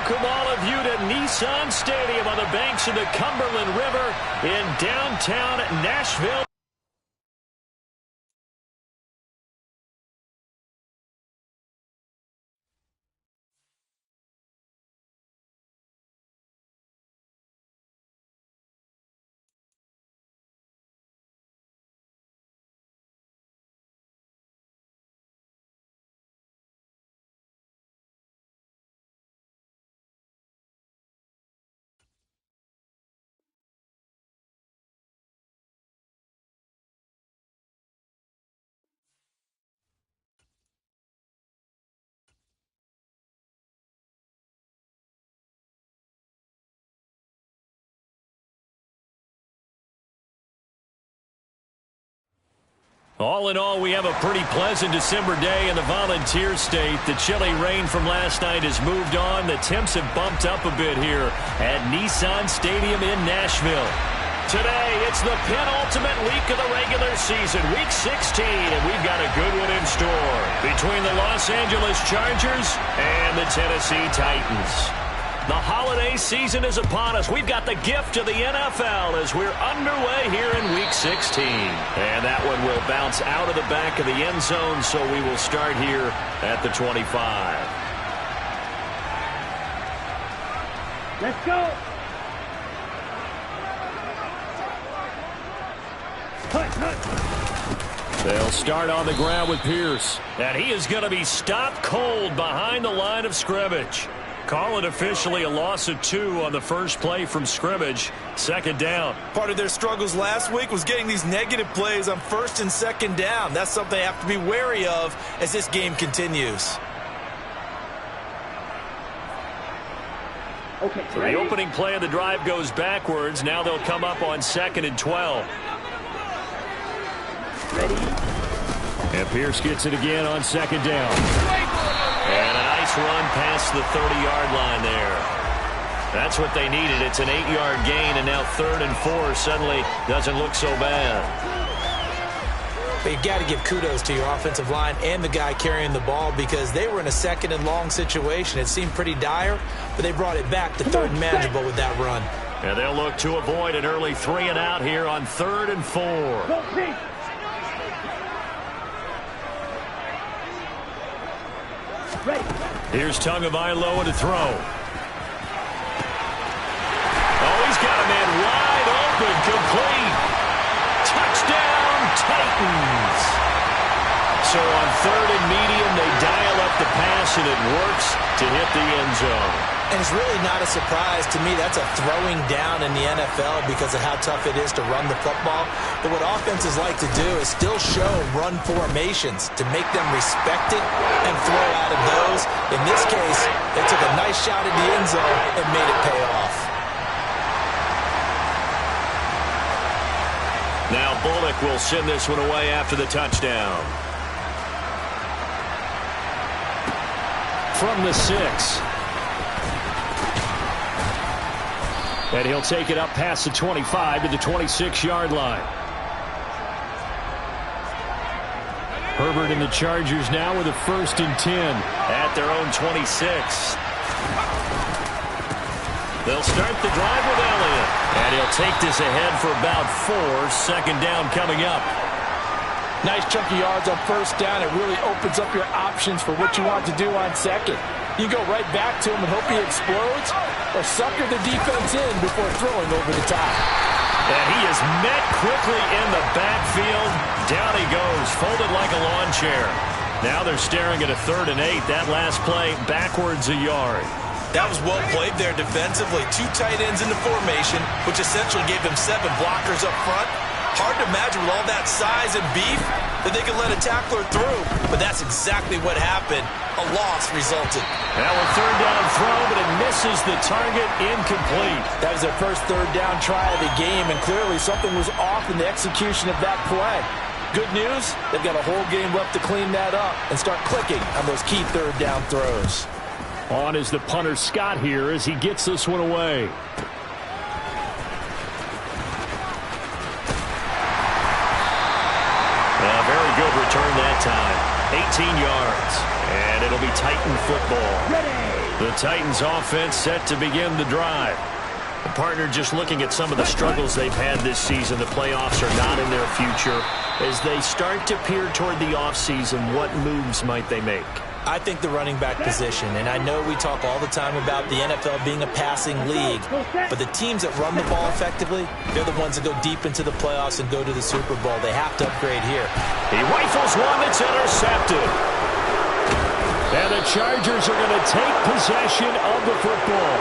Welcome all of you to Nissan Stadium on the banks of the Cumberland River in downtown Nashville. All in all, we have a pretty pleasant December day in the Volunteer State. The chilly rain from last night has moved on. The temps have bumped up a bit here at Nissan Stadium in Nashville. Today, it's the penultimate week of the regular season, Week 16, and we've got a good one in store between the Los Angeles Chargers and the Tennessee Titans. The holiday season is upon us. We've got the gift of the NFL as we're underway here in Week 16. And that one will bounce out of the back of the end zone, so we will start here at the 25. Let's go. They'll start on the ground with Pierce. And he is going to be stopped cold behind the line of scrimmage. Call it officially a loss of 2 on the first play from scrimmage. Second down. Part of their struggles last week was getting these negative plays on first and second down. That's something they have to be wary of as this game continues. Okay, The opening play of the drive goes backwards. Now they'll come up on 2nd and 12. ready. And Pierce gets it again on 2nd down. And a nice run past the 30-yard line there. That's what they needed. It's an 8-yard gain, and now 3rd and 4 suddenly doesn't look so bad. But you got to give kudos to your offensive line and the guy carrying the ball because they were in a 2nd and long situation. It seemed pretty dire, but they brought it back to 3rd and manageable with that run. And they'll look to avoid an early 3 and out here on 3rd and 4. Go, Pete. Ready. Here's Tagovailoa to throw. Oh, he's got a man wide open, complete. Touchdown, Titans. So on 3rd and medium, they dial up the pass, and it works to hit the end zone. And it's really not a surprise to me. That's a throwing down in the NFL because of how tough it is to run the football. But what offenses like to do is still show run formations to make them respect it and throw out of those. In this case, they took a nice shot at the end zone and made it pay off. Now Bullock will send this one away after the touchdown. From the 6. And he'll take it up past the 25 to the 26-yard line. Herbert and the Chargers now with a 1st and 10 at their own 26. They'll start the drive with Elliott. And he'll take this ahead for about 4. 2nd down coming up. Nice chunk of yards on 1st down. It really opens up your options for what you want to do on 2nd. You go right back to him and hope he explodes, or sucker the defense in before throwing over the top. And he is met quickly in the backfield. Down he goes, folded like a lawn chair. Now they're staring at a 3rd and 8. That last play, backwards a yard. That was well played there defensively. 2 tight ends in the formation, which essentially gave them 7 blockers up front. Hard to imagine with all that size and beef that they could let a tackler through, but that's exactly what happened. A loss resulted. Now a 3rd down throw, but it misses the target, incomplete. That was their first 3rd down try of the game, and clearly something was off in the execution of that play. Good news, they've got a whole game left to clean that up and start clicking on those key 3rd down throws. On is the punter Scott here as he gets this one away. A very good return that time. 18 yards. And it'll be Titan football. Ready. The Titans offense set to begin the drive. The partner, just looking at some of the struggles they've had this season, the playoffs are not in their future. As they start to peer toward the offseason, what moves might they make? I think the running back position, and I know we talk all the time about the NFL being a passing league, but the teams that run the ball effectively, they're the ones that go deep into the playoffs and go to the Super Bowl. They have to upgrade here. He rifles one that's intercepted. And the Chargers are going to take possession of the football.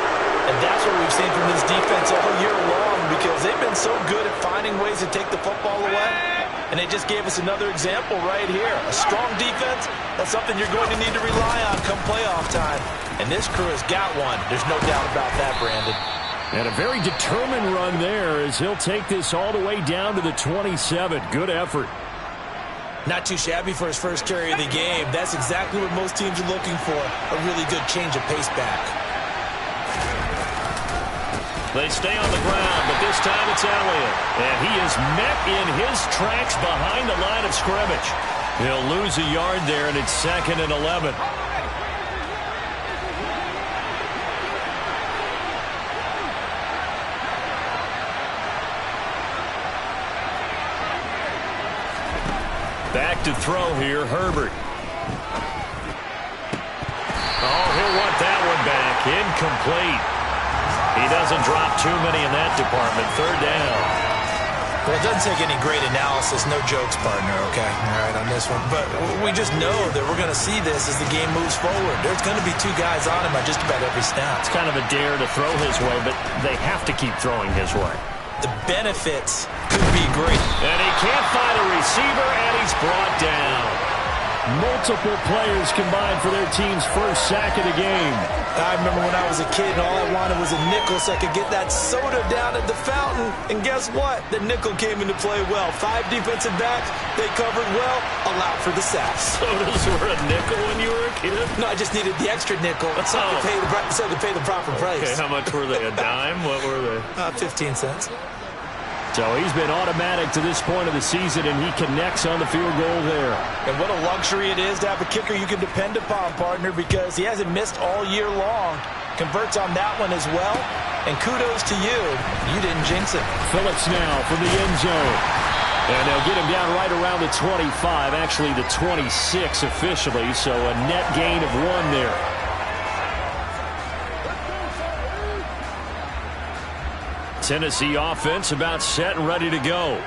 And that's what we've seen from this defense all year long, because they've been so good at finding ways to take the football away. And they just gave us another example right here. A strong defense, that's something you're going to need to rely on come playoff time. And this crew has got one. There's no doubt about that, Brandon. And a very determined run there as he'll take this all the way down to the 27. Good effort. Not too shabby for his first carry of the game. That's exactly what most teams are looking for. A really good change of pace back. They stay on the ground, but this time it's Elliott. And he is met in his tracks behind the line of scrimmage. He'll lose a yard there, and it's 2nd and 11. Back to throw here, Herbert. Oh, he'll want that one back. Incomplete. He doesn't drop too many in that department. 3rd down. Well, it doesn't take any great analysis. No jokes, partner, okay? All right, on this one. But we just know that we're going to see this as the game moves forward. There's going to be 2 guys on him at just about every snap. It's kind of a dare to throw his way, but they have to keep throwing his way. The benefits could be great. And he can't find a receiver, and he's brought down. Multiple players combined for their team's first sack of the game. I remember when I was a kid and all I wanted was a nickel so I could get that soda down at the fountain. And guess what? The nickel came into play well. 5 defensive backs, they covered well, allowed for the sacks. Sodas were a nickel when you were a kid? No, I just needed the extra nickel so I could pay the proper price. Okay, how much were they? A dime? What were they? 15 cents. So he's been automatic to this point of the season, and he connects on the field goal there. And what a luxury it is to have a kicker you can depend upon, partner, because he hasn't missed all year long. Converts on that one as well. And kudos to you. You didn't jinx it. Phillips now from the end zone. And they'll get him down right around the 25, actually the 26 officially, so a net gain of 1 there. Tennessee offense about set and ready to go.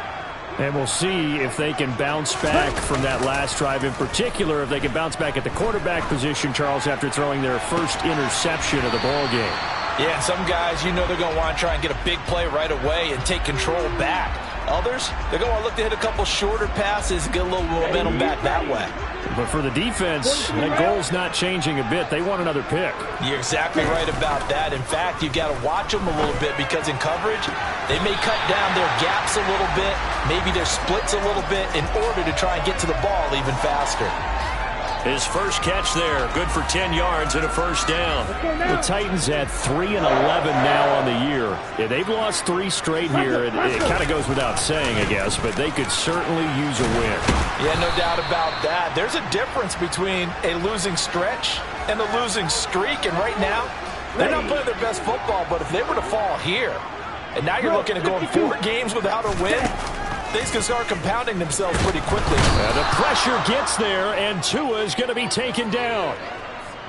And we'll see if they can bounce back from that last drive, in particular if they can bounce back at the quarterback position, Charles, after throwing their first interception of the ball game. Yeah, and some guys, you know they're going to want to try and get a big play right away and take control back. Others, they're going to look to hit a couple shorter passes and get a little momentum back that way. But for the defense, that goal's not changing a bit. They want another pick. You're exactly right about that. In fact, you've got to watch them a little bit because in coverage, they may cut down their gaps a little bit, maybe their splits a little bit in order to try and get to the ball even faster. His first catch there, good for 10 yards and a first down. The Titans had 3 and 11 now on the year. Yeah, they've lost 3 straight here. It kind of goes without saying, I guess, but they could certainly use a win. Yeah, no doubt about that. There's a difference between a losing stretch and a losing streak, and right now, they're not playing their best football, but if they were to fall here, and now you're looking at going 4 games without a win, things can start compounding themselves pretty quickly. The pressure gets there, and Tua is going to be taken down.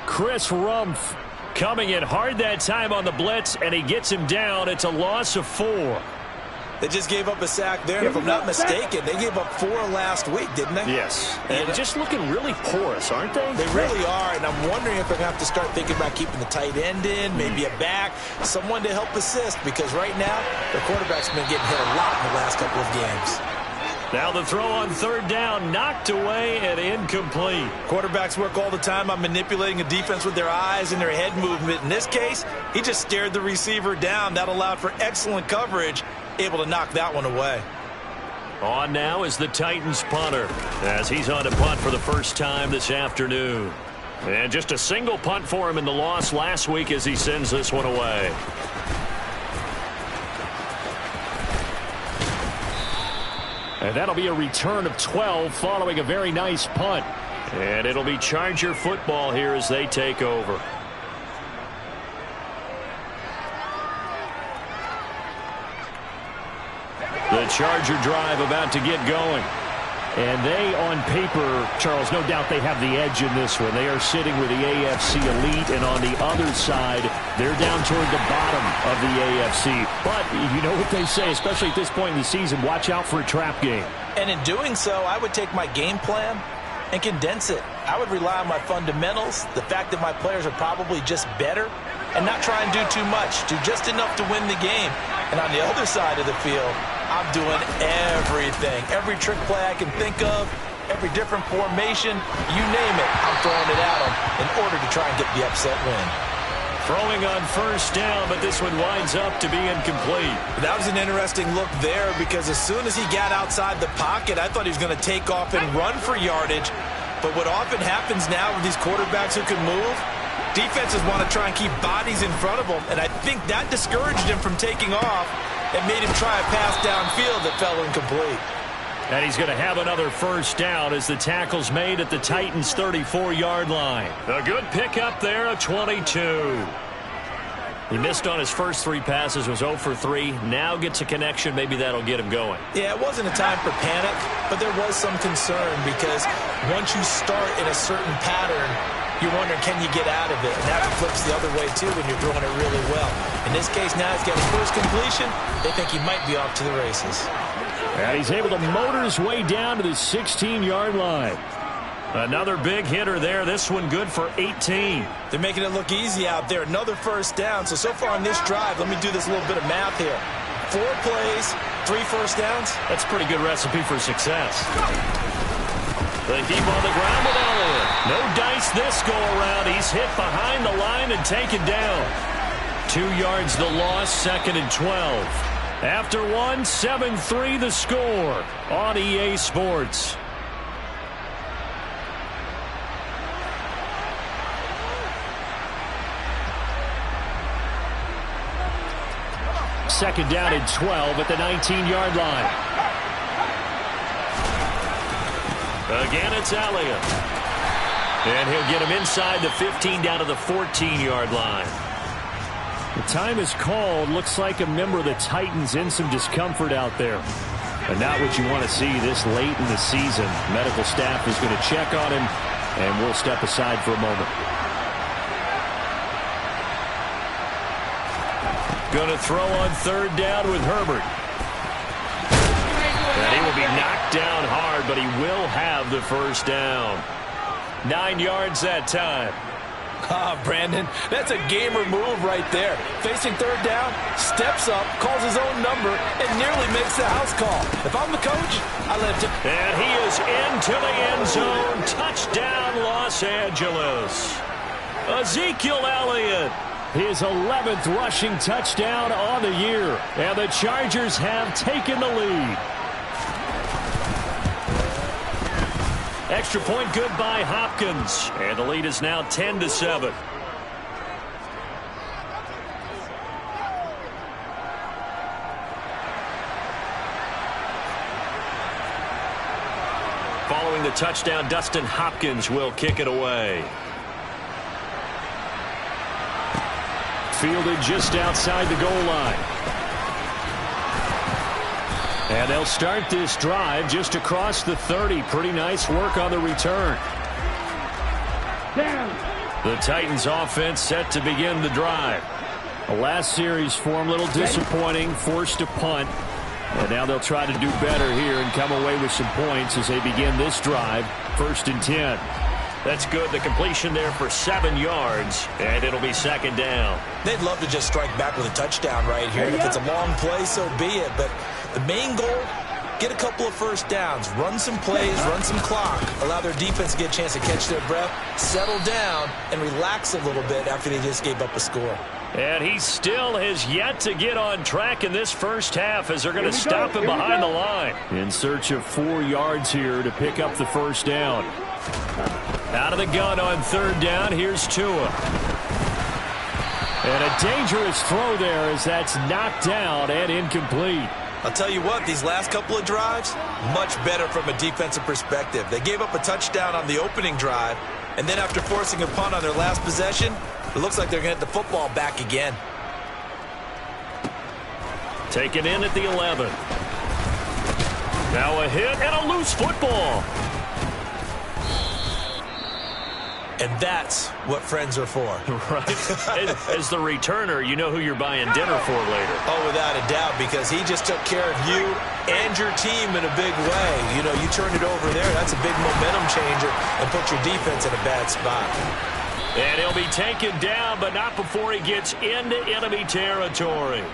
Chris Rumph coming in hard that time on the blitz, and he gets him down. It's a loss of 4. They just gave up a sack there, and if I'm not mistaken, they gave up 4 last week, didn't they? Yes. And just looking really porous, aren't they? They really are, and I'm wondering if they're going to have to start thinking about keeping the tight end in, maybe a back, someone to help assist, because right now, their quarterback's been getting hit a lot in the last couple of games. Now the throw on 3rd down, knocked away and incomplete. Quarterbacks work all the time on manipulating a defense with their eyes and their head movement. In this case, he just stared the receiver down. That allowed for excellent coverage, able to knock that one away. On now is the Titans punter, as he's on to punt for the first time this afternoon. And just a single punt for him in the loss last week as he sends this one away. And that'll be a return of 12 following a very nice punt. And it'll be Charger football here as they take over. Charger drive about to get going. And they, on paper, Charles, no doubt they have the edge in this one. They are sitting with the AFC elite, and on the other side, they're down toward the bottom of the AFC. But you know what they say, especially at this point in the season, watch out for a trap game. And in doing so, I would take my game plan and condense it. I would rely on my fundamentals, the fact that my players are probably just better, and not try and do too much, do just enough to win the game. And on the other side of the field, I'm doing everything. Every trick play I can think of, every different formation, you name it, I'm throwing it at them in order to try and get the upset win. Throwing on first down, but this one winds up to be incomplete. That was an interesting look there because as soon as he got outside the pocket, I thought he was going to take off and run for yardage. But what often happens now with these quarterbacks who can move, defenses want to try and keep bodies in front of them, and I think that discouraged him from taking off and made him try a pass downfield that fell incomplete. And he's going to have another first down as the tackle's made at the Titans' 34-yard line. A good pickup there of 22. He missed on his first 3 passes, was 0 for 3. Now gets a connection. Maybe that'll get him going. Yeah, it wasn't a time for panic, but there was some concern because once you start in a certain pattern, you're wondering, can you get out of it? And that flips the other way, too, when you're throwing it really well. In this case, now he's got his first completion. They think he might be off to the races. And he's able to motor his way down to the 16-yard line. Another big hitter there. This one good for 18. They're making it look easy out there. Another first down. So far on this drive, let me do this little bit of math here. 4 plays, 3 first downs. That's a pretty good recipe for success. They keep on the ground with Elliott. No dice this go-around. He's hit behind the line and taken down. 2 yards the loss, 2nd and 12. After 1, 7-3 the score on EA Sports. Second down and 12 at the 19-yard line. Again, it's Elliott. And he'll get him inside the 15 down to the 14-yard line. The time is called. Looks like a member of the Titans in some discomfort out there. But not what you want to see this late in the season. Medical staff is going to check on him, and we'll step aside for a moment. Going to throw on 3rd down with Herbert. And he will be knocked down hard, but he will have the first down. 9 yards that time. Brandon, that's a gamer move right there. Facing 3rd down, steps up, calls his own number, and nearly makes the house call. If I'm the coach, I let him. And he is into the end zone. Touchdown, Los Angeles. Ezekiel Elliott. His 11th rushing touchdown on the year. And the Chargers have taken the lead. Extra point good by Hopkins. And the lead is now 10-7. Following the touchdown, Dustin Hopkins will kick it away. Fielded just outside the goal line. And they'll start this drive just across the 30. Pretty nice work on the return. The Titans offense set to begin the drive. The last series for them, a little disappointing, forced a punt. And now they'll try to do better here and come away with some points as they begin this drive. 1st and 10. That's good. The completion there for 7 yards, and it'll be 2nd down. They'd love to just strike back with a touchdown right here. And if it's a long play, so be it. But the main goal, get a couple of first downs, run some plays, run some clock, allow their defense to get a chance to catch their breath, settle down, and relax a little bit after they just gave up a score. And he still has yet to get on track in this first half as they're going to stop him behind the line. In search of 4 yards here to pick up the first down. Out of the gun on 3rd down, here's Tua. And a dangerous throw there as that's knocked down and incomplete. I'll tell you what, these last couple of drives, much better from a defensive perspective. They gave up a touchdown on the opening drive, and then after forcing a punt on their last possession, it looks like they're going to get the football back again. Taken in at the 11. Now a hit and a loose football. And that's what friends are for. Right. As the returner, you know who you're buying dinner for later. Oh, without a doubt, because he just took care of you and your team in a big way. You know, you turned it over there. That's a big momentum changer and put your defense in a bad spot. And he'll be taken down, but not before he gets into enemy territory.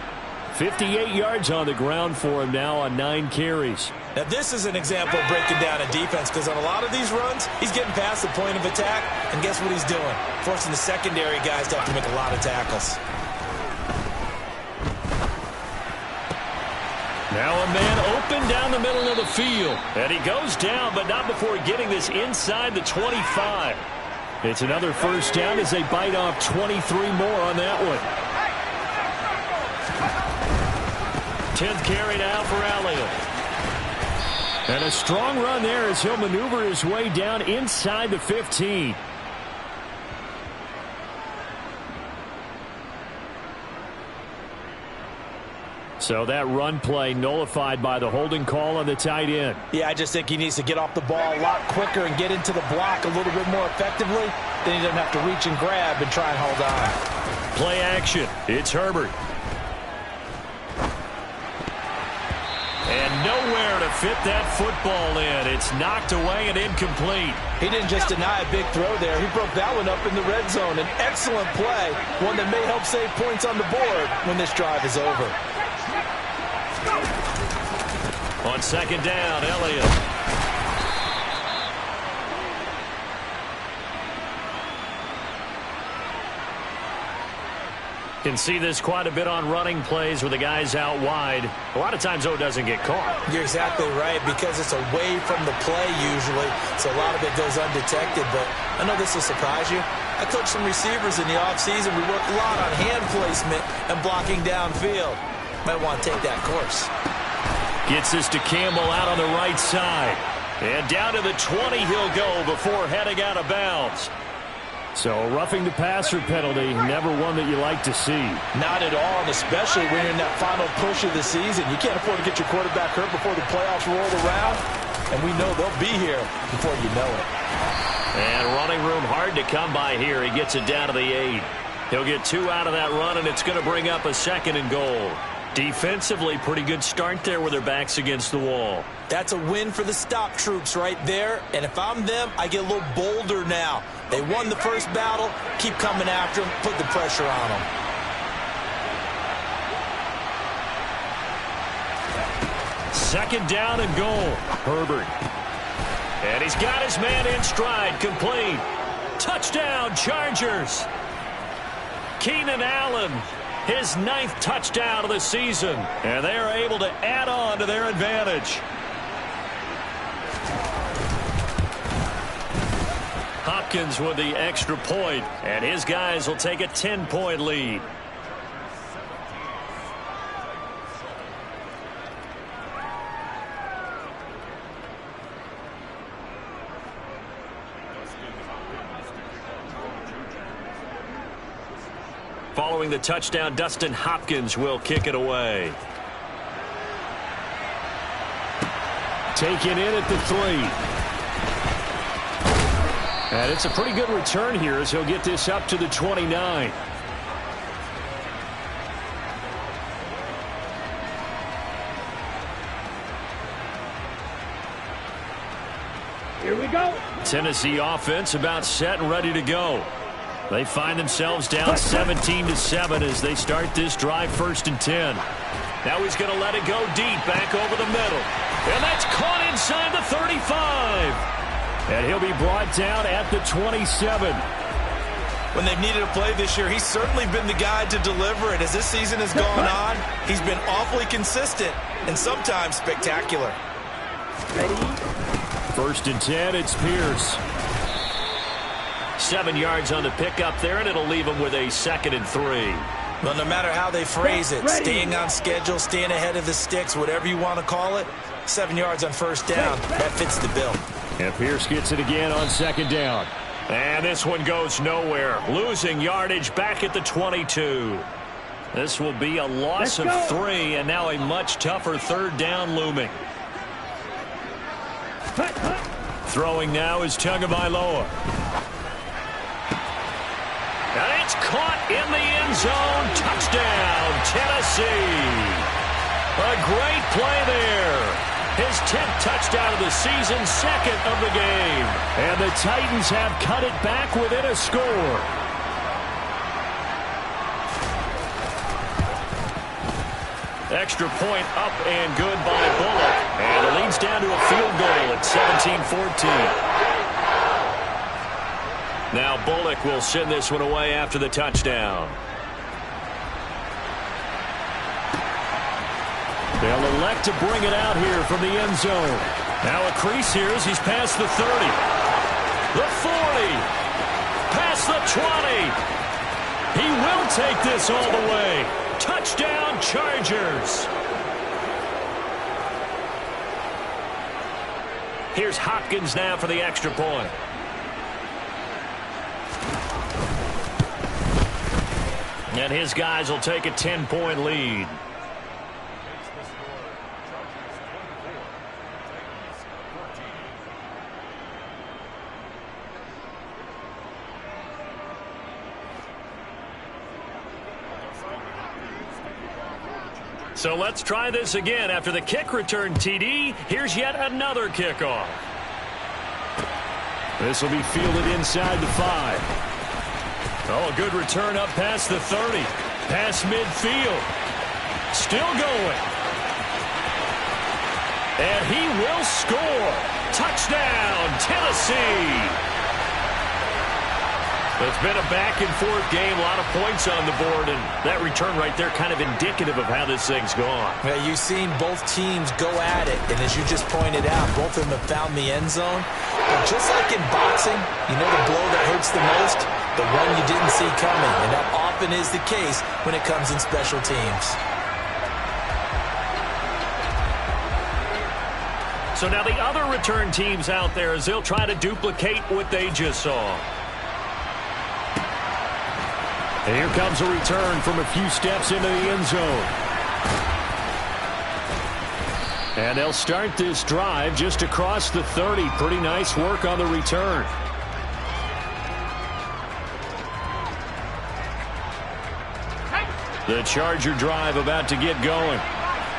58 yards on the ground for him now on 9 carries. Now, this is an example of breaking down a defense, because on a lot of these runs, he's getting past the point of attack, and guess what he's doing? Forcing the secondary guys to have to make a lot of tackles. Now a man open down the middle of the field. And he goes down, but not before getting this inside the 25. It's another first down as they bite off 23 more on that one. 10th carry now for Elliott. And a strong run there as he'll maneuver his way down inside the 15. So that run play nullified by the holding call on the tight end. Yeah, I just think he needs to get off the ball a lot quicker and get into the block a little bit more effectively. Then he doesn't have to reach and grab and try and hold on. Play action. It's Herbert. And nowhere to fit that football in. It's knocked away and incomplete. He didn't just deny a big throw there. He broke that one up in the red zone. An excellent play, one that may help save points on the board when this drive is over. On second down, Elliott. Can see this quite a bit on running plays where the guy's out wide. A lot of times, though, it doesn't get caught. You're exactly right, because it's away from the play usually, so a lot of it goes undetected. But I know this will surprise you. I coached some receivers in the offseason. We work a lot on hand placement and blocking downfield. Might want to take that course. Gets this to Campbell out on the right side. And down to the 20 he'll go before heading out of bounds. So roughing the passer penalty, never one that you like to see. Not at all, and especially when you're in that final push of the season. You can't afford to get your quarterback hurt before the playoffs roll around. And we know they'll be here before you know it. And running room hard to come by here. He gets it down to the 8. He'll get 2 out of that run, and it's going to bring up a 2nd and goal. Defensively, pretty good start there with their backs against the wall. That's a win for the stop troops right there. And if I'm them, I get a little bolder now. They won the first battle. Keep coming after them. Put the pressure on them. Second down and goal. Herbert. And he's got his man in stride. Complete. Touchdown, Chargers. Keenan Allen. His 9th touchdown of the season. And they are able to add on to their advantage. Hopkins with the extra point, and his guys will take a 10-point lead. Following the touchdown, Dustin Hopkins will kick it away. Taken in at the 3. And it's a pretty good return here as he'll get this up to the 29. Here we go. Tennessee offense about set and ready to go. They find themselves down 17-7 as they start this drive 1st and 10. Now he's going to let it go deep back over the middle. And that's caught inside the 35. And he'll be brought down at the 27. When they've needed a play this year, he's certainly been the guy to deliver it. As this season has gone on, he's been awfully consistent and sometimes spectacular. Ready? 1st and 10, it's Pierce. 7 yards on the pickup there, and it'll leave him with a 2nd and 3. Well, no matter how they phrase it, staying on schedule, staying ahead of the sticks, whatever you want to call it, 7 yards on 1st down, that fits the bill. And Pierce gets it again on 2nd down. And this one goes nowhere. Losing yardage back at the 22. This will be a loss of 3, and now a much tougher 3rd down looming. Throwing now is Tagovailoa. And it's caught in the end zone. Touchdown, Tennessee. A great play there. His 10th touchdown of the season, second of the game. And the Titans have cut it back within a score. Extra point up and good by Bullock. And it leads down to a field goal at 17-14. Now Bullock will send this one away after the touchdown. They'll elect to bring it out here from the end zone. Now a crease here as he's past the 30. The 40. Past the 20. He will take this all the way. Touchdown, Chargers. Here's Hopkins now for the extra point. And his guys will take a 10-point lead. So let's try this again. After the kick return TD, here's yet another kickoff. This will be fielded inside the 5. Oh, a good return up past the 30. Past midfield. Still going. And he will score. Touchdown, Tennessee. It's been a back-and-forth game, a lot of points on the board, and that return right there kind of indicative of how this thing's gone. Yeah, you've seen both teams go at it, and as you just pointed out, both of them have found the end zone. But just like in boxing, you know the blow that hurts the most? The one you didn't see coming, and that often is the case when it comes in special teams. So now the other return teams out there as they'll try to duplicate what they just saw. Here comes a return from a few steps into the end zone. And they'll start this drive just across the 30. Pretty nice work on the return. The Charger drive about to get going.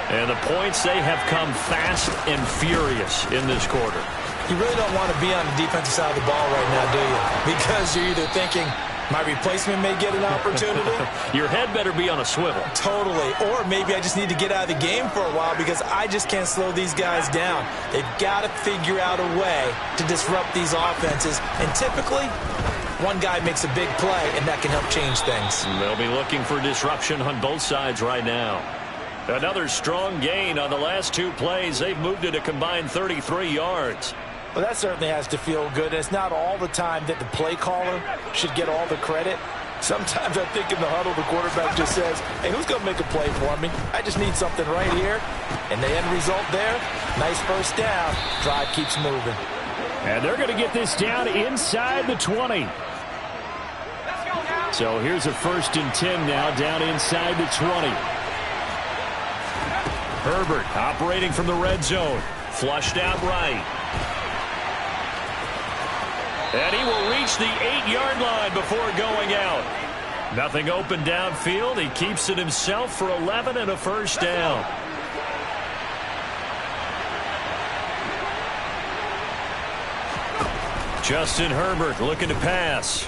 And the points, they have come fast and furious in this quarter. You really don't want to be on the defensive side of the ball right now, do you? Because you're either thinking, my replacement may get an opportunity. Your head better be on a swivel. Totally. Or maybe I just need to get out of the game for a while because I just can't slow these guys down. They've got to figure out a way to disrupt these offenses. And typically, one guy makes a big play, and that can help change things. They'll be looking for disruption on both sides right now. Another strong gain on the last two plays. They've moved it a combined 33 yards. Well, that certainly has to feel good. It's not all the time that the play caller should get all the credit. Sometimes I think in the huddle, the quarterback just says, hey, who's going to make a play for me? I just need something right here. And the end result there, nice first down. Drive keeps moving. And they're going to get this down inside the 20. So here's a 1st and 10 now down inside the 20. Herbert operating from the red zone. Flushed out right. And he will reach the 8-yard line before going out. Nothing open downfield. He keeps it himself for 11 and a first down. Justin Herbert looking to pass.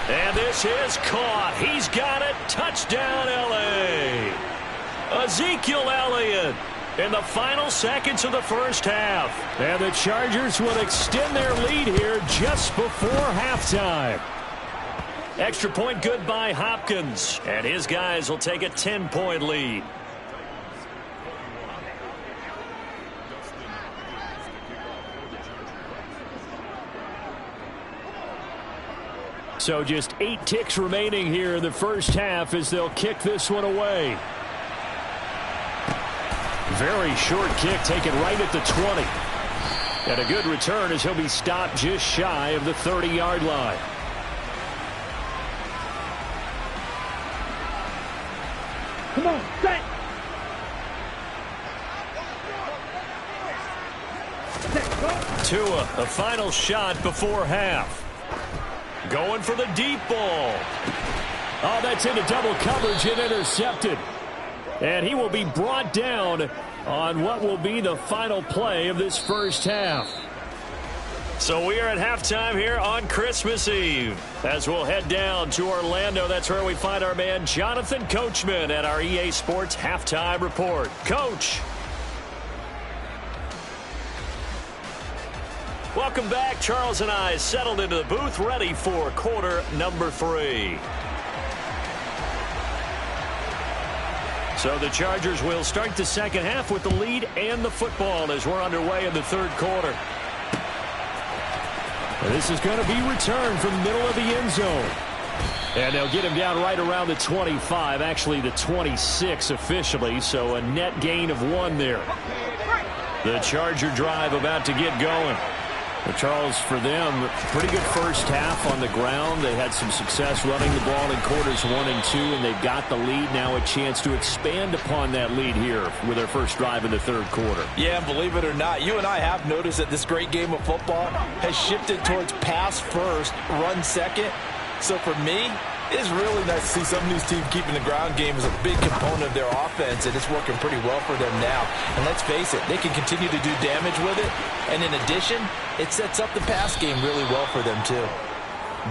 And this is caught. He's got it. Touchdown, L.A. Ezekiel Elliott in the final seconds of the first half. And the Chargers will extend their lead here just before halftime. Extra point good by Hopkins. And his guys will take a 10-point lead. So just 8 ticks remaining here in the first half as they'll kick this one away. Very short kick taken right at the 20. And a good return as he'll be stopped just shy of the 30-yard line. Come on, set. Tua, the final shot before half. Going for the deep ball. Oh, that's into double coverage and intercepted. And he will be brought down on what will be the final play of this first half. So we are at halftime here on Christmas Eve. As we'll head down to Orlando, that's where we find our man Jonathan Coachman at our EA Sports Halftime Report. Coach. Welcome back. Charles and I settled into the booth, ready for quarter number 3. So the Chargers will start the second half with the lead and the football as we're underway in the third quarter. This is going to be returned from the middle of the end zone. And they'll get him down right around the 25, actually the 26 officially, so a net gain of 1 there. The Charger drive about to get going. Well, Charles, for them, pretty good first half on the ground. They had some success running the ball in quarters 1 and 2, and they've got the lead now, a chance to expand upon that lead here with their first drive in the third quarter. Yeah, and believe it or not, you and I have noticed that this great game of football has shifted towards pass first, run second. So for me, it's really nice to see some of these teams keeping the ground game as a big component of their offense, and it's working pretty well for them now. And let's face it, they can continue to do damage with it. And in addition, it sets up the pass game really well for them, too.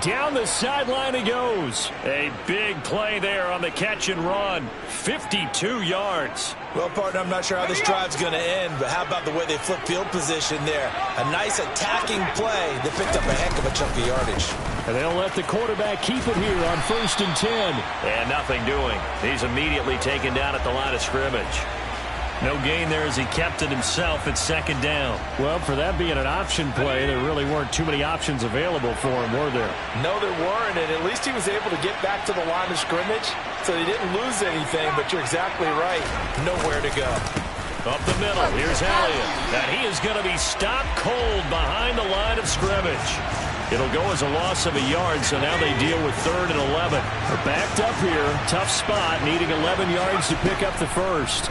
Down the sideline he goes. A big play there on the catch and run. 52 yards. Well, partner, I'm not sure how this drive's going to end, but how about the way they flip field position there? A nice attacking play that picked up a heck of a chunk of yardage. And they'll let the quarterback keep it here on 1st and 10. And nothing doing. He's immediately taken down at the line of scrimmage. No gain there as he kept it himself at 2nd down. Well, for that being an option play, there really weren't too many options available for him, were there? No, there weren't, and at least he was able to get back to the line of scrimmage, so he didn't lose anything, but you're exactly right. Nowhere to go. Up the middle, here's Elliott. And he is going to be stopped cold behind the line of scrimmage. It'll go as a loss of a yard, so now they deal with 3rd and 11. They're backed up here, tough spot, needing 11 yards to pick up the first.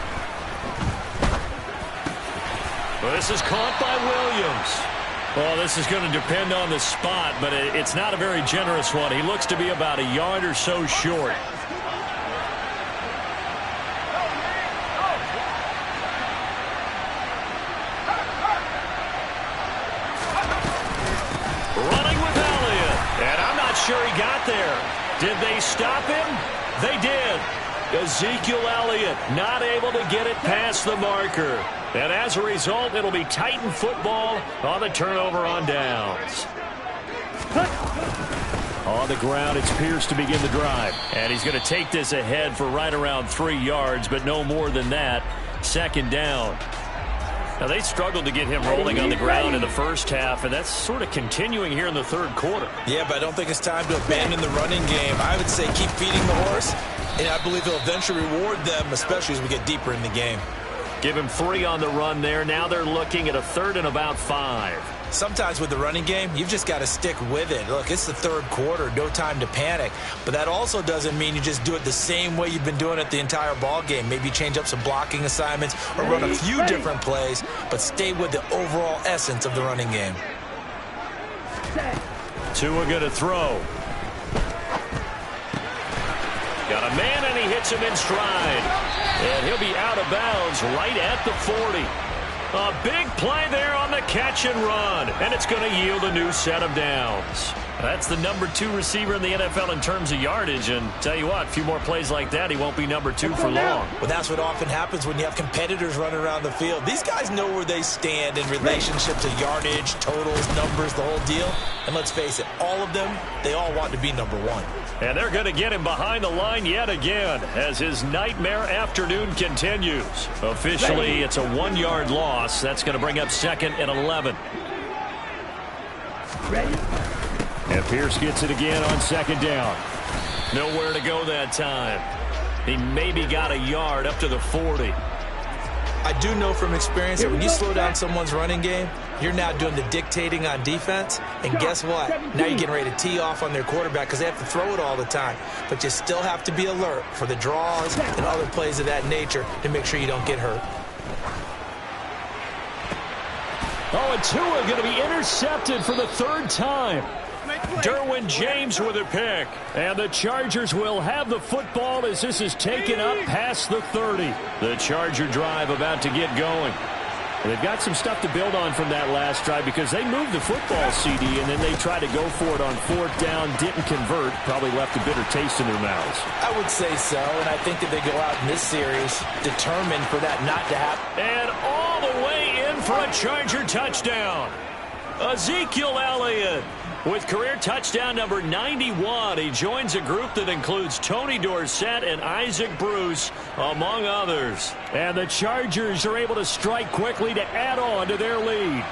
Well, this is caught by Williams. Well, this is going to depend on the spot, but it's not a very generous one. He looks to be about a yard or so short. Running with Elliott, and I'm not sure he got there. Did they stop him? They did. Ezekiel Elliott not able to get it past the marker. And as a result, it'll be Titan football on the turnover on downs. On the ground, it's Pierce to begin the drive. And he's going to take this ahead for right around 3 yards, but no more than that. 2nd down. Now, they struggled to get him rolling on the ground in the first half, and that's sort of continuing here in the third quarter. Yeah, but I don't think it's time to abandon the running game. I would say keep feeding the horse, and I believe he'll eventually reward them, especially as we get deeper in the game. Give him 3 on the run there. Now they're looking at a 3rd and about 5. Sometimes with the running game, you've just got to stick with it. Look, it's the third quarter, no time to panic. But that also doesn't mean you just do it the same way you've been doing it the entire ball game. Maybe change up some blocking assignments or run a few different plays, but stay with the overall essence of the running game. Tua going to throw. Got a man, and he hits him in stride. And he'll be out of bounds right at the 40. A big play there on the catch and run. And it's going to yield a new set of downs. That's the number 2 receiver in the NFL in terms of yardage. And tell you what, a few more plays like that, he won't be number 2 for long. Well, that's what often happens when you have competitors running around the field. These guys know where they stand in relationship to yardage, totals, numbers, the whole deal. And let's face it, all of them, they all want to be number 1. And they're going to get him behind the line yet again as his nightmare afternoon continues. Officially, it's a 1-yard loss. That's going to bring up 2nd and 11. And Pierce gets it again on 2nd down. Nowhere to go that time. He maybe got a yard up to the 40. I do know from experience that when you slow down someone's running game, you're now doing the dictating on defense. And guess what? Now you're getting ready to tee off on their quarterback because they have to throw it all the time. But you still have to be alert for the draws and other plays of that nature to make sure you don't get hurt. Oh, and Tua going to be intercepted for the third time. Derwin James with a pick. And the Chargers will have the football as this is taken up past the 30. The Charger drive about to get going. They've got some stuff to build on from that last drive because they moved the football, CD, and then they tried to go for it on fourth down, didn't convert, probably left a bitter taste in their mouths. I would say so, and I think that they go out in this series determined for that not to happen. And all the way in for a Charger touchdown. Ezekiel Elliott with career touchdown number 91. He joins a group that includes Tony Dorsett and Isaac Bruce, among others. And the Chargers are able to strike quickly to add on to their lead.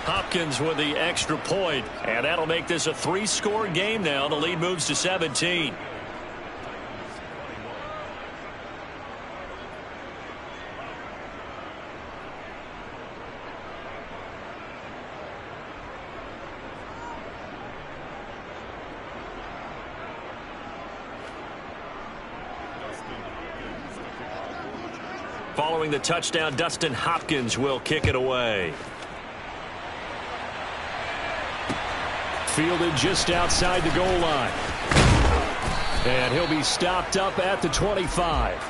Hopkins with the extra point, and that'll make this a 3-score game now. The lead moves to 17. Following the touchdown, Dustin Hopkins will kick it away. Fielded just outside the goal line. And he'll be stopped up at the 25.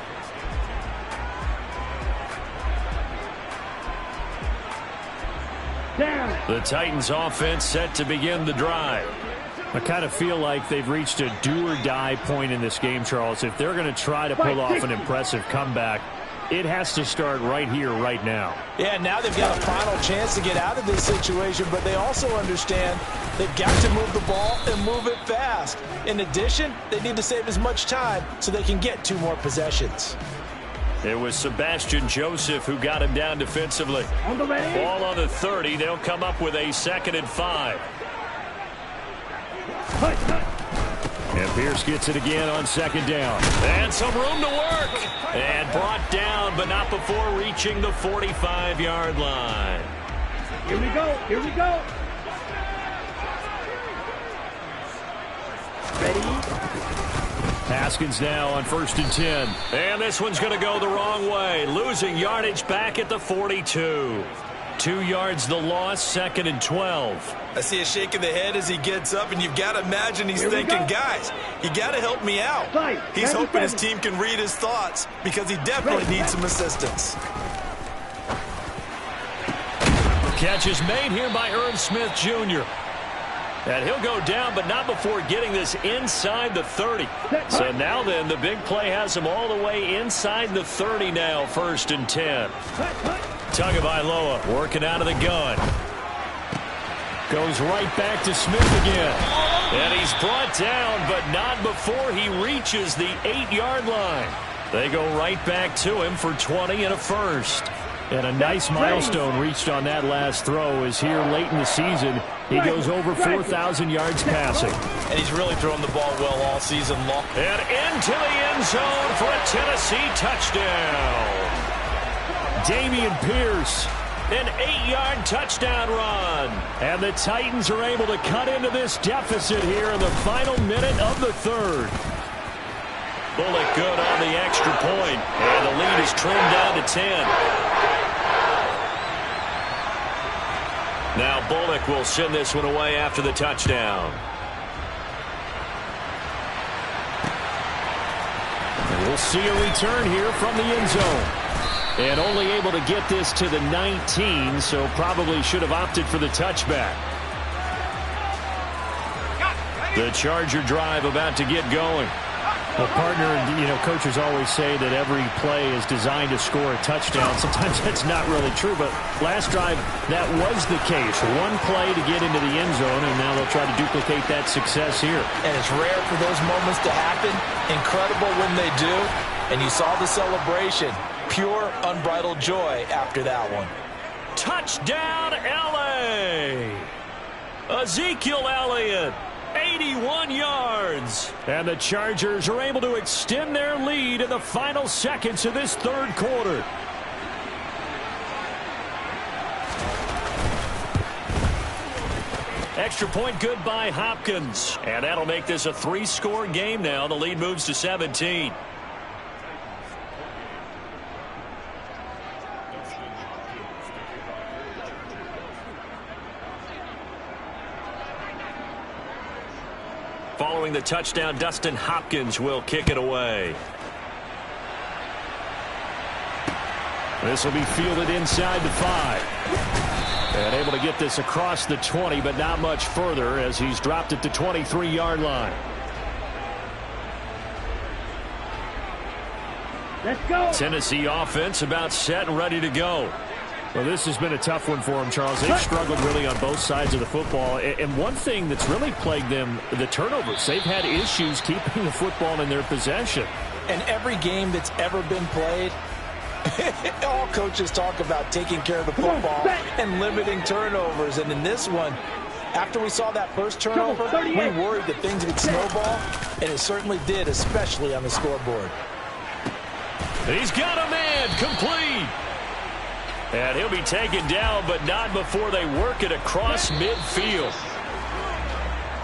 The Titans offense set to begin the drive. I kind of feel like they've reached a do-or-die point in this game, Charles. If they're going to try to pull off an impressive comeback, it has to start right here, right now. Yeah, now they've got a final chance to get out of this situation, but they also understand they've got to move the ball and move it fast. In addition, they need to save as much time so they can get 2 more possessions. It was Sebastian Joseph who got him down defensively. Ball on the 30. They'll come up with a 2nd and 5. And Pierce gets it again on 2nd down. And some room to work. And brought down, but not before reaching the 45-yard line. Here we go. Here we go. Ready? Haskins now on 1st and 10. And this one's going to go the wrong way. Losing yardage back at the 42. 2 yards the loss, 2nd and 12. I see a shake of the head as he gets up, and you've got to imagine he's thinking, guys, you got to help me out. He's hoping his team can read his thoughts because he definitely needs some assistance. Catch is made here by Irv Smith Jr. And he'll go down, but not before getting this inside the 30. So now then, the big play has him all the way inside the 30 now, 1st and 10. Tagovailoa working out of the gun. Goes right back to Smith again. And he's brought down, but not before he reaches the 8-yard line. They go right back to him for 20 and a 1st. And a nice milestone reached on that last throw is here late in the season. He goes over 4,000 yards passing. And he's really thrown the ball well all season long. And into the end zone for a Tennessee touchdown. Dameon Pierce. An 8-yard touchdown run. And the Titans are able to cut into this deficit here in the final minute of the 3rd. Bullock good on the extra point. And the lead is trimmed down to 10. Now Bullock will send this one away after the touchdown. And we'll see a return here from the end zone. And only able to get this to the 19, so probably should have opted for the touchback. The Charger drive about to get going. Well, partner, coaches always say that every play is designed to score a touchdown. Sometimes that's not really true, but last drive, that was the case. One play to get into the end zone, and now they'll try to duplicate that success here. And it's rare for those moments to happen. Incredible when they do. And you saw the celebration. Pure, unbridled joy after that one. Touchdown, L.A. Ezekiel Elliott. 81 yards. And the Chargers are able to extend their lead in the final seconds of this 3rd quarter. Extra point good by Hopkins. And that'll make this a 3-score game now. The lead moves to 17. Following the touchdown, Dustin Hopkins will kick it away. This will be fielded inside the 5. And able to get this across the 20, but not much further as he's dropped it to 23-yard line. Let's go. Tennessee offense about set and ready to go. Well, this has been a tough one for them, Charles. They've struggled really on both sides of the football. And one thing that's really plagued them, the turnovers. They've had issues keeping the football in their possession. And every game that's ever been played, all coaches talk about taking care of the football and limiting turnovers. And in this one, after we saw that first turnover, we worried that things would snowball, and it certainly did, especially on the scoreboard. He's got a man complete. And he'll be taken down, but not before they work it across midfield.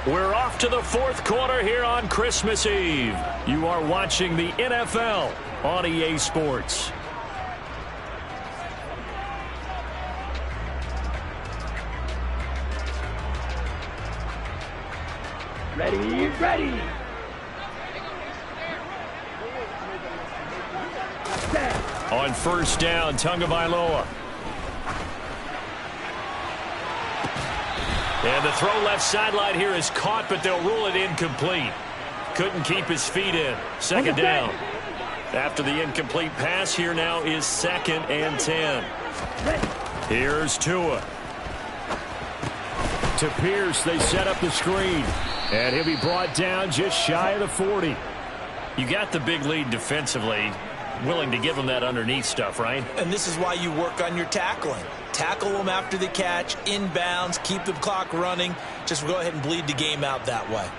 We're off to the fourth quarter here on Christmas Eve. You are watching the NFL on EA Sports. Ready, ready. On first down, Tagovailoa. And the throw left sideline here is caught, but they'll rule it incomplete. Couldn't keep his feet in. Second down. After the incomplete pass, here now is 2nd and 10. Here's Tua. To Pierce, they set up the screen. And he'll be brought down just shy of the 40. You got the big lead defensively. Willing to give them that underneath stuff, right? And this is why you work on your tackling. Tackle them after the catch, inbounds, keep the clock running. Just go ahead and bleed the game out that way.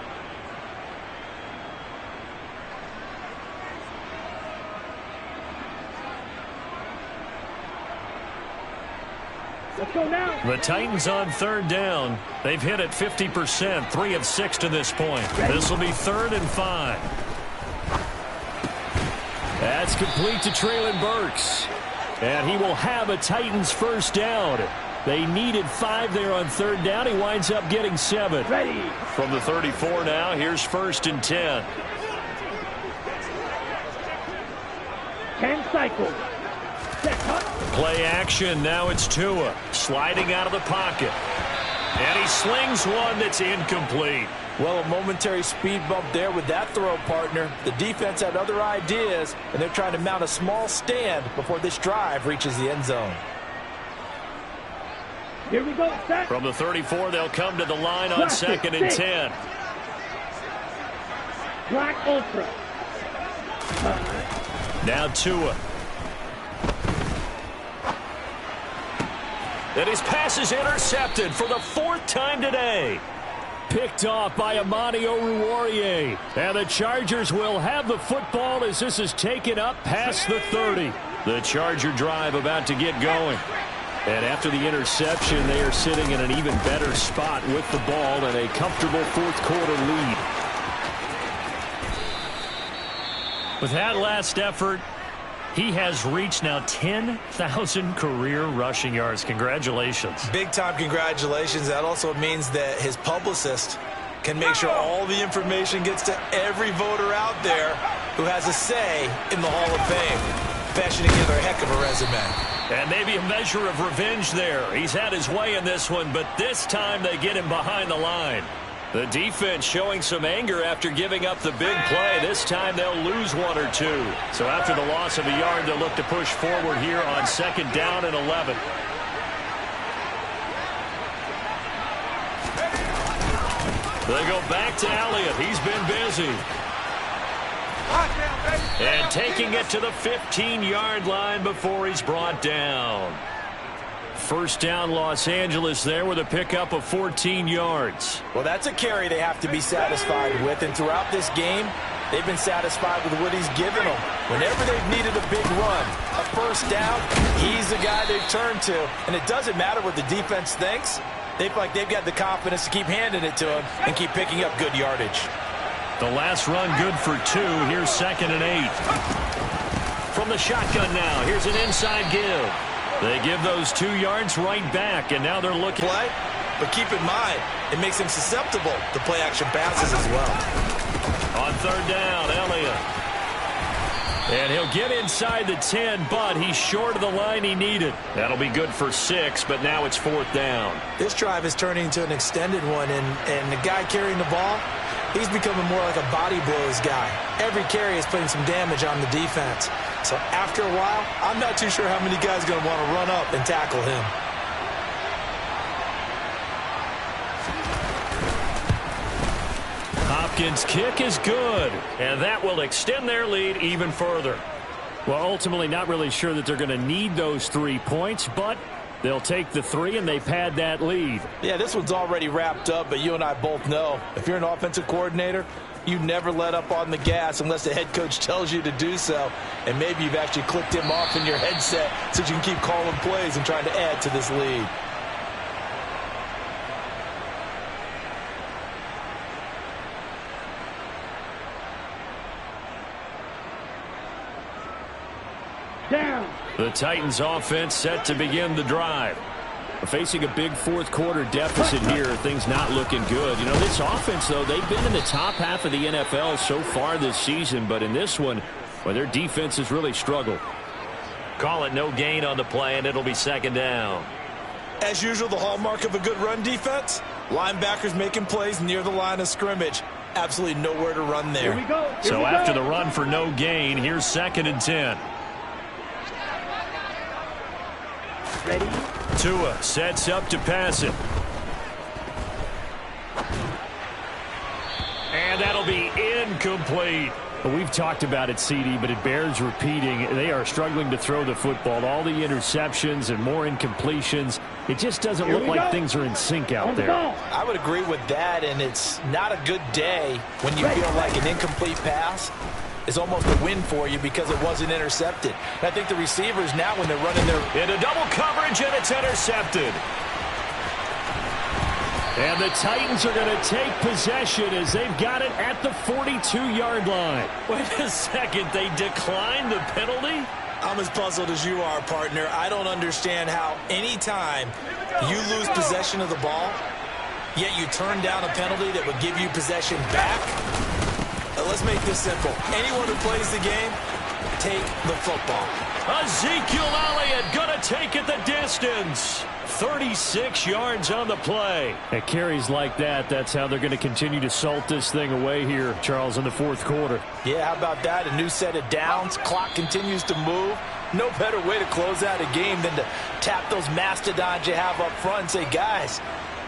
Let's go now. The Titans on third down. They've hit it 50%, 3 of 6 to this point. This will be 3rd and 5. That's complete to Treylon Burks. And he will have a Titans first down. They needed 5 there on third down. He winds up getting 7. Ready. From the 34 now, here's 1st and 10. 10 cycles. Play action. Now it's Tua sliding out of the pocket. And he slings one that's incomplete. Well, a momentary speed bump there with that throw, partner. The defense had other ideas, and they're trying to mount a small stand before this drive reaches the end zone. Here we go, set. From the 34, they'll come to the line on 2nd and 10. Black Ultra. Now Tua. And his pass is intercepted for the 4th time today. Picked off by Amani Oruwariye. And the Chargers will have the football as this is taken up past the 30. The Charger drive about to get going. And after the interception, they are sitting in an even better spot with the ball and a comfortable fourth quarter lead. With that last effort, he has reached now 10,000 career rushing yards. Congratulations. Big-time congratulations. That also means that his publicist can make sure all the information gets to every voter out there who has a say in the Hall of Fame. Fashioning together a heck of a resume. And maybe a measure of revenge there. He's had his way in this one, but this time they get him behind the line. The defense showing some anger after giving up the big play. This time they'll lose 1 or 2. So after the loss of a yard, they'll look to push forward here on 2nd down and 11. They go back to Elliott. He's been busy. And taking it to the 15-yard line before he's brought down. First down, Los Angeles there with a pickup of 14 yards. Well, that's a carry they have to be satisfied with. And throughout this game, they've been satisfied with what he's given them. Whenever they've needed a big run, a first down, he's the guy they've turned to. And it doesn't matter what the defense thinks. They feel like they've got the confidence to keep handing it to him and keep picking up good yardage. The last run good for 2. Here's 2nd and 8. From the shotgun now, here's an inside give. They give those 2 yards right back, and now they're looking. Play, but keep in mind, it makes him susceptible to play-action passes as well. On third down, Elliott. And he'll get inside the 10, but he's short of the line he needed. That'll be good for 6, but now it's fourth down. This drive is turning into an extended one, and the guy carrying the ball, he's becoming more like a body blows guy. Every carry is putting some damage on the defense. So after a while, I'm not too sure how many guys are going to want to run up and tackle him. Hopkins' kick is good, and that will extend their lead even further. Well, ultimately not really sure that they're going to need those 3 points, but they'll take the 3 and they pad that lead. Yeah, this one's already wrapped up, but you and I both know if you're an offensive coordinator, you never let up on the gas unless the head coach tells you to do so. And maybe you've actually clicked him off in your headset so you can keep calling plays and trying to add to this lead. Down. The Titans offense set to begin the drive. Facing a big fourth quarter deficit here, things not looking good. You know, this offense, though, they've been in the top half of the NFL so far this season, but in this one, well, their defense has really struggled. Call it no gain on the play, and it'll be second down. As usual, the hallmark of a good run defense, linebackers making plays near the line of scrimmage. Absolutely nowhere to run there. Here we go. Here So we after go. the run for no gain, here's 2nd and 10. Ready? Tua sets up to pass it. And that'll be incomplete. Well, we've talked about it, CD, but it bears repeating. They are struggling to throw the football. All the interceptions and more incompletions. It just doesn't Here look we like go. things are in sync out On the there. ball. I would agree with that, and it's not a good day when you feel like an incomplete pass is almost a win for you because it wasn't intercepted. And I think the receivers now, when they're running their... Into double coverage, and it's intercepted. And the Titans are going to take possession as they've got it at the 42-yard line. Wait a second, they declined the penalty? I'm as puzzled as you are, partner. I don't understand how any time you lose possession of the ball, yet you turn down a penalty that would give you possession back. Let's make this simple. Anyone who plays the game, take the football. Ezekiel Elliott gonna take it the distance. 36 yards on the play. At carries like that, that's how they're going to continue to salt this thing away here, Charles, in the fourth quarter. Yeah, how about that? A new set of downs. Clock continues to move. No better way to close out a game than to tap those mastodons you have up front and say, guys,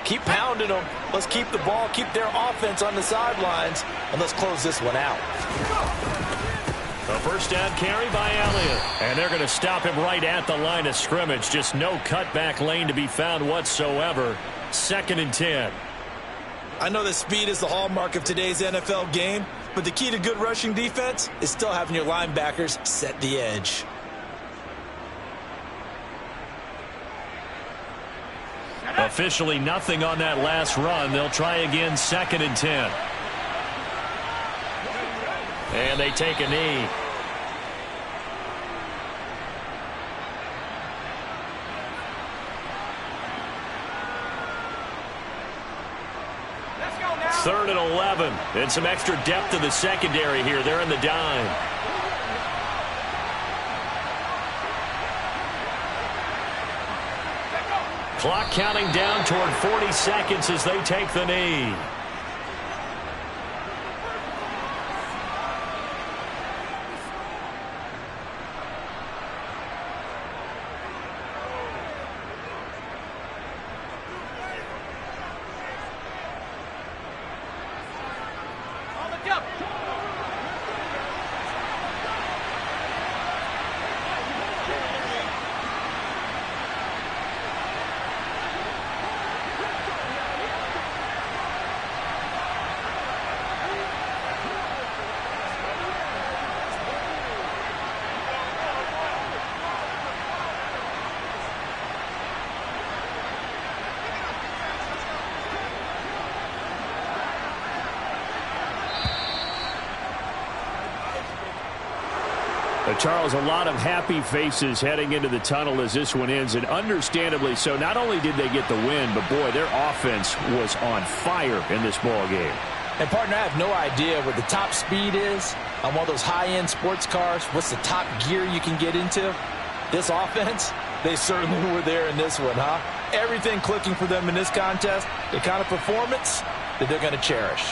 keep pounding them. Let's keep the ball, keep their offense on the sidelines, and let's close this one out. A first down carry by Elliott. And they're going to stop him right at the line of scrimmage. Just no cutback lane to be found whatsoever. 2nd and 10. I know that speed is the hallmark of today's NFL game, but the key to good rushing defense is still having your linebackers set the edge. Officially nothing on that last run. They'll try again, 2nd and 10. And they take a knee. Third and 11. And some extra depth to the secondary here. They're in the dime. Clock counting down toward 40 seconds as they take the knee. Charles, a lot of happy faces heading into the tunnel as this one ends, and understandably so. Not only did they get the win, but, boy, their offense was on fire in this ball game. And, partner, I have no idea what the top speed is on one of those high-end sports cars. What's the top gear you can get into? This offense, they certainly were there in this one, huh? Everything clicking for them in this contest, the kind of performance that they're going to cherish.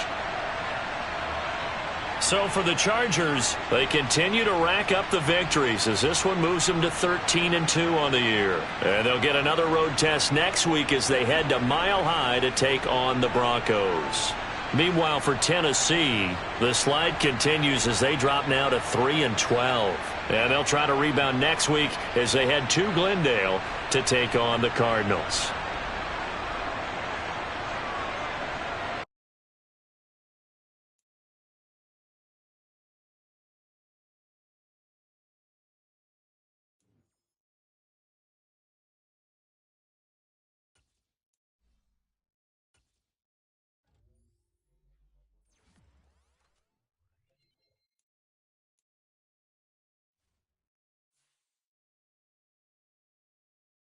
So for the Chargers, they continue to rack up the victories as this one moves them to 13-2 on the year. And they'll get another road test next week as they head to Mile High to take on the Broncos. Meanwhile, for Tennessee, the slide continues as they drop now to 3-12. And they'll try to rebound next week as they head to Glendale to take on the Cardinals.